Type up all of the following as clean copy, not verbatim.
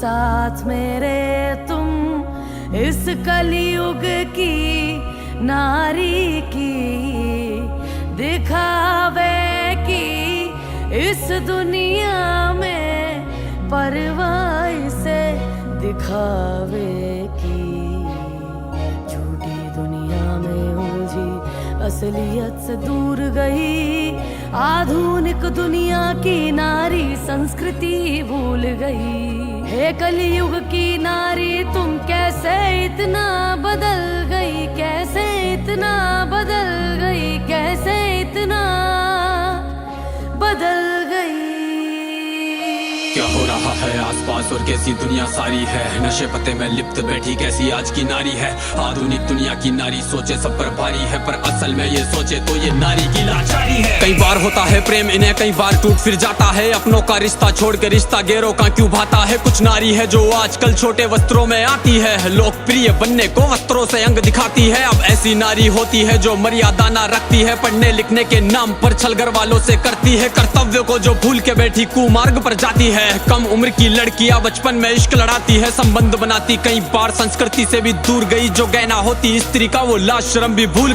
साथ मेरे तुम इस कलयुग की नारी की दिखावे की इस दुनिया में परवाह से दिखावे की। झूठी दुनिया में उलझी असलियत से दूर गई, आधुनिक दुनिया की नारी संस्कृति भूल गई। हे कलयुग की नारी तुम कैसे इतना बदल गई, कैसे इतना बदल गई, कैसे इतना बदल गई। क्या हो रहा है आसपास और कैसी दुनिया सारी है, नशे पते में लिप्त बैठी कैसी आज की नारी है। आधुनिक दुनिया की नारी सोचे सब पर भारी है, पर असल में ये सोचे तो ये नारी की लाचारी है। कई बार होता है प्रेम इन्हें, कई बार टूट फिर जाता है, अपनों का रिश्ता छोड़ के रिश्ता गैरों का क्यों भाता है। कुछ नारी है जो आजकल छोटे वस्त्रों में आती है, लोकप्रिय बनने को वस्त्रों से अंग दिखाती है। अब ऐसी नारी होती है जो मर्यादा ना रखती है, पढ़ने लिखने के नाम पर छल घर वालों से करती है कर्तव्य को जो भूल के बैठी कुमार्ग पर जाती है। कम उम्र की लड़कियां बचपन में इश्क लड़ाती है, संबंध बनाती कई बार संस्कृति से भी दूर गई। जो गहना होती स्त्री का वो लाज शर्म भी भूल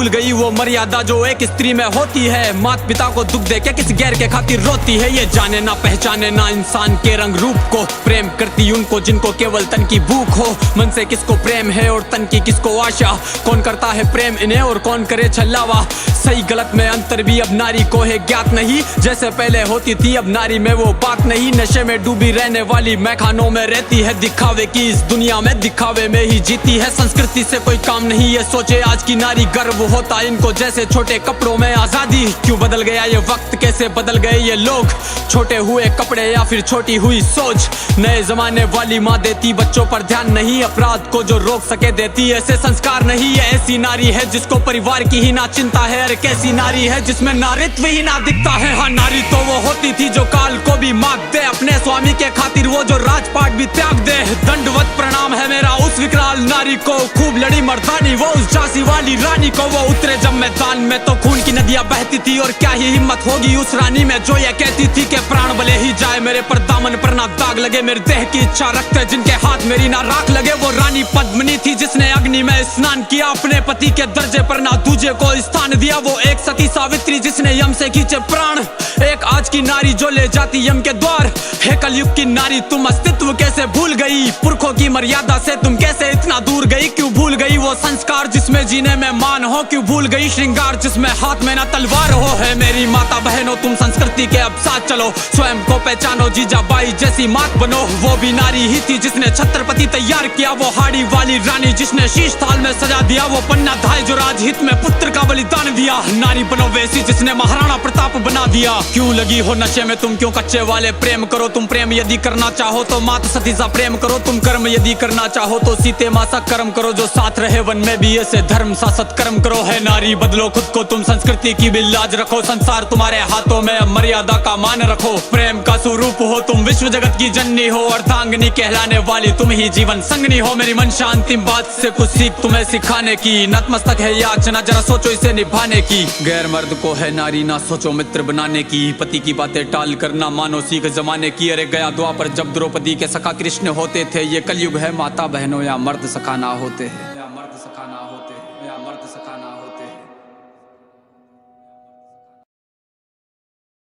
गई वो मर्यादा जो एक स्त्री में होती है। माता पिता को दुख दे के किस गैर के खातिर रोती है, ये जाने ना पहचाने ना इंसान के रंग रूप को। प्रेम करती उनको जिनको केवल तन की भूख हो, मन से किसको प्रेम है और तन की किसको आशा। कौन करता है प्रेम इन्हें और कौन करे छलावा, सही गलत में अंतर भी अब नारी को है ज्ञात नहीं। जैसे पहले होती थी अब नारी में वो बात नहीं, नशे में डूबी रहने वाली मैखानों में रहती है। दिखावे की इस दुनिया में दिखावे में ही जीती है, संस्कृति से कोई काम नहीं ये सोचे आज की नारी। गर्व होता इनको जैसे छोटे कपड़ों में आजादी, क्यों बदल गया ये वक्त कैसे बदल गए ये लोग। छोटे हुए कपड़े या फिर छोटी हुई सोच, नए जमाने वाली माँ देती बच्चों पर ध्यान नहीं, अपराध को जो रोक सके देती ऐसे संस्कार नहीं। ये ऐसी नारी है जिसको परिवार की ही ना चिंता है, अरे कैसी नारी है जिसमें नारित्व ही ना दिखता है। हाँ नारी तो वो होती थी जो काल को भी मात दे, अपने स्वामी के खातिर वो जो राजपाट भी त्याग दे। दंडवत प्रणाम है मेरा उस विकराल नारी को, खूब लड़ी मर्दानी वो उस झांसी वाली रानी को। वो उतरे जब मैदान में तो खून की नदियां बहती थी, और क्या ही हिम्मत होगी उस रानी में जो ये कहती थी कि प्राण भले ही जाए मेरे पर दामन पर ना दाग लगे, मेरे देह की इच्छा रखते जिनके हाथ मेरी ना राख लगे। वो रानी पद्मिनी थी जिसने अग्नि में स्नान किया, अपने पति के दर्जे पर ना दूजे को स्थान दिया। वो एक सती सावित्री जिसने यम से खींचे प्राण, एक आज की नारी जो ले जाती यम के द्वार। हे कलयुग की नारी तुम अस्तित्व कैसे भूल गई, पुरखों की मर्यादा से तुम कैसे इतना दूर गई। क्यों भूल गई वो संस्कार जिसमें जीने में मान हो, क्यों भूल गई श्रृंगार जिसमें हाथ में ना तलवार हो। है मेरी माता बहनों तुम संस्कृति के अब साथ चलो, स्वयं को पहचानो जीजाबाई जैसी मात बनो। वो भी नारी ही थी जिसने छत्रपति तैयार किया, वो हाड़ी वाली रानी जिसने शीश थाल में सजा दिया। वो पन्ना धाय जो राजहित में पुत्र का बलिदान दिया, नारी बनो वैसी जिसने महाराणा प्रताप बना दिया। क्यों लगी हो नशे में तुम, क्यों कच्चे वाले प्रेम करो तुम। प्रेम यदि करना चाहो तो मात सती सा प्रेम करो तुम, कर्म यदि करना चाहो तो सीते माँ सा कर्म करो। जो साथ रहे वन में भी ऐसे धर्म सा सत्कर्म करो। है नारी बदलो खुद को तुम, संस्कृति की भी लाज रखो, संसार तुम्हारे हाथों में मर्यादा का मान रखो। प्रेम का स्वरूप हो तुम, विश्व जगत की जननी हो, अर्धांगिनी कहलाने वाली तुम ही जीवन संगनी हो। मेरी मंशा अंतिम बात से कुछ सीख तुम्हें सिखाने की, नतमस्तक है याचना जरा सोचो इसे निभाने की। गैर मर्द को है नारी ना सोचो मित्र बनाने की, पति की बातें टाल कर ना मानो सीख जमाने की। अरे गया द्वापर जब द्रौपदी के सखा कृष्ण होते थे, ये कलयुग है माता बहनों या मर्द सखा ना होते हैं, या मर्द सखा ना होते हैं, या मर्द सखा ना होते हैं।